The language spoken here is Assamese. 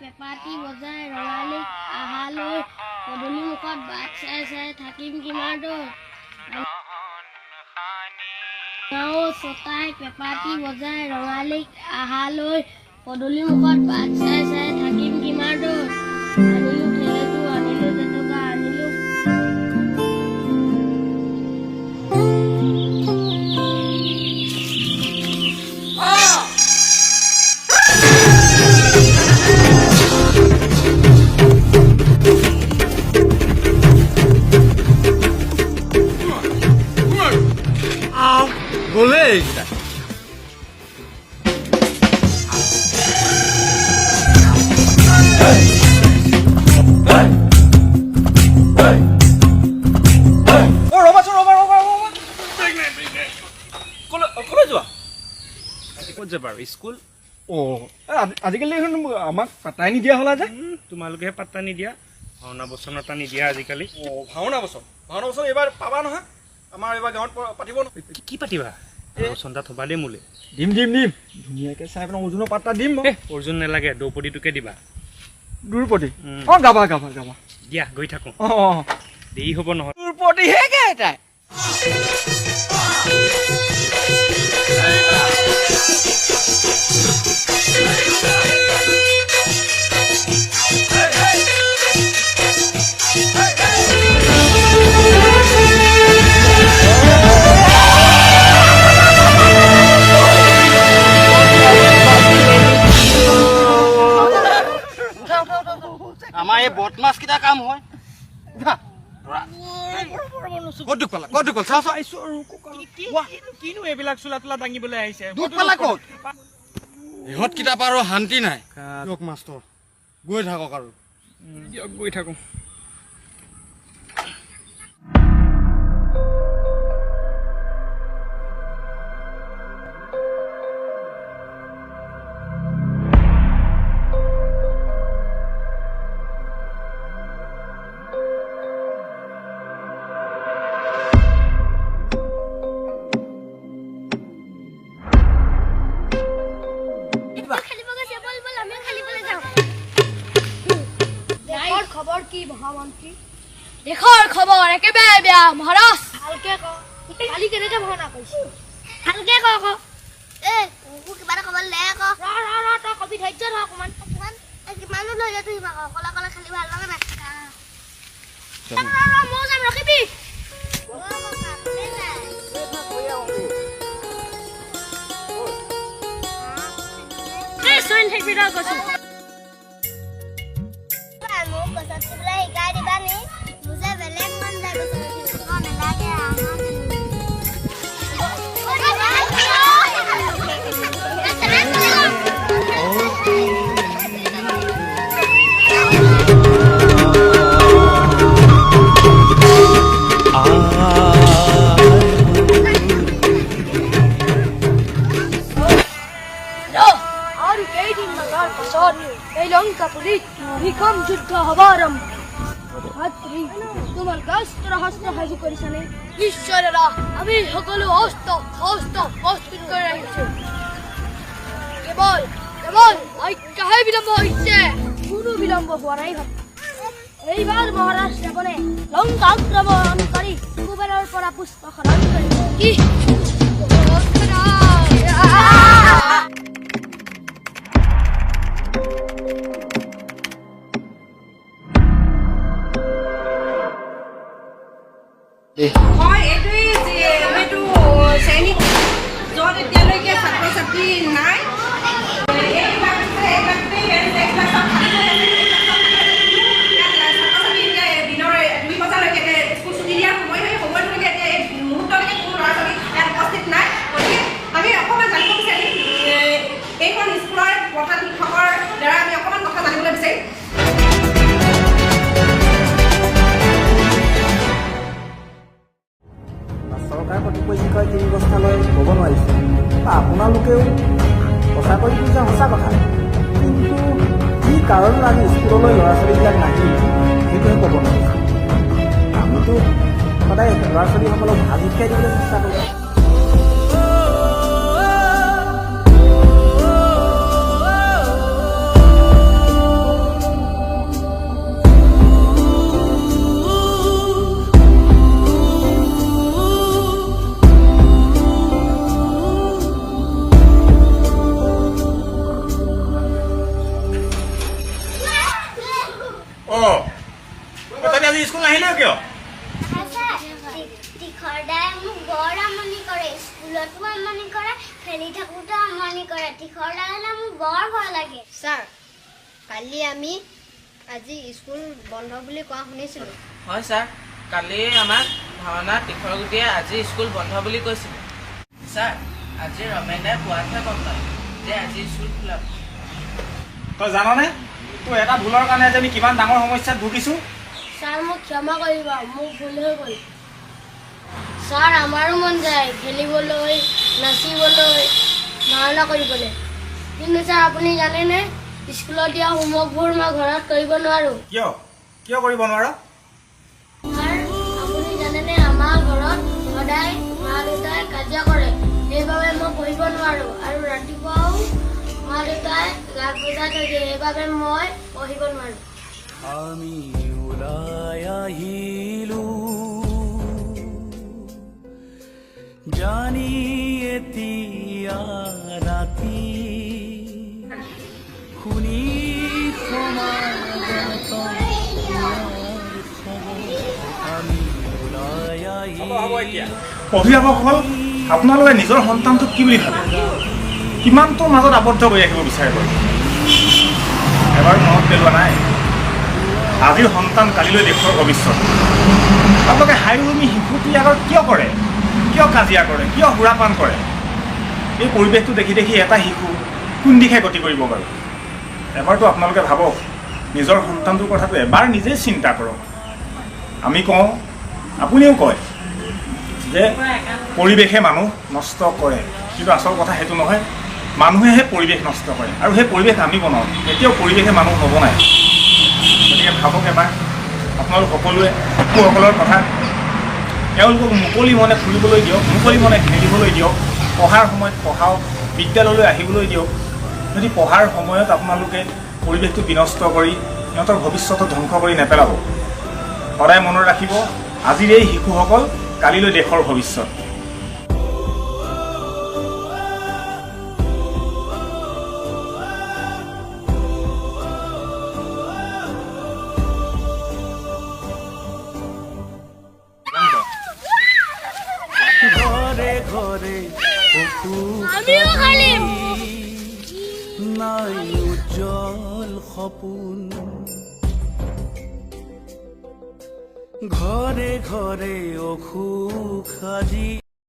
পেপাটি বজাই ৰঙালীক আহালৈ পদূলি মুখত বাট চাই চাই থাকিম কিমান দূৰ ছটাই পেপাটি বজাই ৰঙালীক আহালৈ পদূলি মুখত বাট চাই চাই থাকিম কিমান দূৰ আনিলো ঠেলেটো আনিলো জেতুকা আনিলো গলে স্কুল আজিকালি আমাক পাত্তাই নিদিয়া হলা যে তোমালোকেহে পাত্তা নিদিয়া ভাওনা বচন এটা নিদিয়া আজিকালি ভাওনা বচন এইবাৰ পাবা নহয় আমাৰ এইবাৰ গাঁৱত পাতিব কি পাতিবা বচন এটা থবা দেই মোলে দিম ধুনীয়াকে চাই পেলাই অৰ্জুনৰ পাত্তা দিম অৰ্জুন নালাগে দ্ৰৌপদীটোকে দিবা দ্ৰুপদী গাবা দিয়া গৈ থাকো দেৰি হ'ব নহয় দ্ৰুপদীহে তাই আমাৰ এই বদমাছ কিটা কাম হয় কিনো এইবিলাক চোলা তোলা দাঙিবলৈ আহিছে ইহঁত কিতাপ আৰু শান্তি নাই মাষ্টৰ গৈ থাকক আৰু গৈ থাকো দেশৰ খবৰ একেবাৰে বেয়া মহাৰাজ ভালকে ক কালি কেনেকে ভাওনা কৰিছে ভালকে ক কিবা এটা খবৰ লে ক তই কবি ধৈৰ্য ধৰ অকমান কিমানো লৈ যা তুই কলা কলা খালি ভাল লাগে না মই যাম ৰখিবি চইন থাকিবি তই কৈছো ভীষণ যুদ্ধ হব আৰম্ভ তোমাৰ গাস্ত্ৰ হস্ত্ৰ সাজু কৰিছানে ঈশ্বৰেৰা আমি সকলো অস্ত্ৰ প্ৰস্তুত কৰি ৰাখিছো কেৱল আজ্ঞাহে বিলম্ব হৈছে কোনো বিলম্ব হোৱা নাই এইবাৰ মহাৰাজ দেৱনে লংকা আক্ৰমণ কৰি কুবেৰৰ পৰা পুষ্প খনন কৰিব কি হয় এইটোৱেই যে আমিতো সৈনিক য'ত এতিয়ালৈকে ছাত্ৰ ছাত্ৰী নাই এইখন স্কুলৰ প্ৰধান শিক্ষকৰ দ্বাৰা আমি অকণমান কথা জানিবলৈ বিচাৰিম চৰকাৰ কৰ্তৃপক্ষই কি ব্যৱস্থা লয় ক'ব নোৱাৰিছে বা আপোনালোকেও সঁচা কৰি যে সঁচা কথা কিন্তু কি কাৰণত আমি স্কুললৈ ল'ৰা ছোৱালীবিলাক নাহিল সেইটোহে ক'ব নোৱাৰিছোঁ আমিতো সদায় ল'ৰা ছোৱালীসকলক ভাল শিক্ষাই দিবলৈ চেষ্টা কৰোঁ স্কুল নাহিলে কিয়? তীখৰদাই মোক বৰ আমনি কৰে, স্কুলতো আমনি কৰে, খেলি থাকোঁতে আমনি কৰে। তীখৰদাই হ'লে মোক বৰ ভয় লাগে। ছাৰ, কালি আমি আজি স্কুল বন্ধ বুলি কোৱা শুনিছিলোঁ। হয় ছাৰ, কালি আমাক ভাওনা তীখৰগুটিয়ে আজি স্কুল বন্ধ বুলি কৈছিলে। ছাৰ, আজি ৰমেনে পোৱাতহে গম পালে যে আজি স্কুল খোলা। তই জাননে তোৰ এটা ভুলৰ কাৰণে যে আমি কিমান ডাঙৰ সমস্যাত ভুগিছোঁ? ছাৰ, মোক ক্ষমা কৰিব, মোক ভুল হৈ গ'ল। ছাৰ, আমাৰো মন যায় খেলিবলৈ, নাচিবলৈ, ভাওনা কৰিবলৈ, কিন্তু ছাৰ আপুনি জানেনে স্কুলত দিয়া হোমৱৰ্কবোৰ মই ঘৰত কৰিব নোৱাৰোঁ। কিয় কিয় কৰিব নোৱাৰ? ছাৰ, আপুনি জানেনে আমাৰ ঘৰত সদায় মা দেউতাই কাজিয়া কৰে, সেইবাবে মই পঢ়িব নোৱাৰোঁ। আৰু ৰাতিপুৱাও মা দেউতাই গাত বজাই থৈ দিয়ে, সেইবাবে মই পঢ়িব নোৱাৰোঁ। আমি ওলাই আহিলো জানি এতিয়া ৰাতি শুনি সমাগত আমি ওলাই আহিলো। অভিভাৱকসকল, আপোনালোকে নিজৰ সন্তানটোক কি বুলি ভাবে? কিমানটোৰ মাজত আবদ্ধ কৰি ৰাখিব বিচাৰে বাৰু? এবাৰ মনত পেলোৱা নাই আজিৰ সন্তান কালিলৈ দেশৰ ভৱিষ্যত। আপোনালোকে হাইৰুমি শিশুটি আগত কিয় কৰে? কিয় কাজিয়া কৰে? কিয় সুৰাপান কৰে? এই পৰিৱেশটো দেখি দেখি এটা শিশু কোন দিশে গতি কৰিব বাৰু? এবাৰতো আপোনালোকে ভাবক, নিজৰ সন্তানটোৰ কথাটো এবাৰ নিজেই চিন্তা কৰক। আমি কওঁ, আপুনিও কয় যে পৰিৱেশে মানুহ নষ্ট কৰে, কিন্তু আচল কথা সেইটো নহয়। মানুহেহে পৰিৱেশ নষ্ট কৰে, আৰু সেই পৰিৱেশ আমি বনাওঁ, এতিয়াও পৰিৱেশে মানুহ নবনায়। গতিকে ভাবক এবাৰ আপোনালোক সকলোৱে শিশুসকলৰ কথা। তেওঁলোকক মুকলি মনে ফুৰিবলৈ দিয়ক, মুকলি মনে খেলিবলৈ দিয়ক, পঢ়াৰ সময়ত পঢ়াওক, বিদ্যালয়লৈ আহিবলৈ দিয়ক। যদি পঢ়াৰ সময়ত আপোনালোকে পৰিৱেশটো বিনষ্ট কৰি সিহঁতৰ ভৱিষ্যতক ধ্বংস কৰি নেপেলাব। সদায় মনত ৰাখিব, আজিৰ এই শিশুসকল কালিলৈ দেশৰ ভৱিষ্যত। ঘৰে ঘৰে আমিও খেলিম। নাই উজ্জ্বল সপোন ঘৰে ঘৰে অসুখ সাজি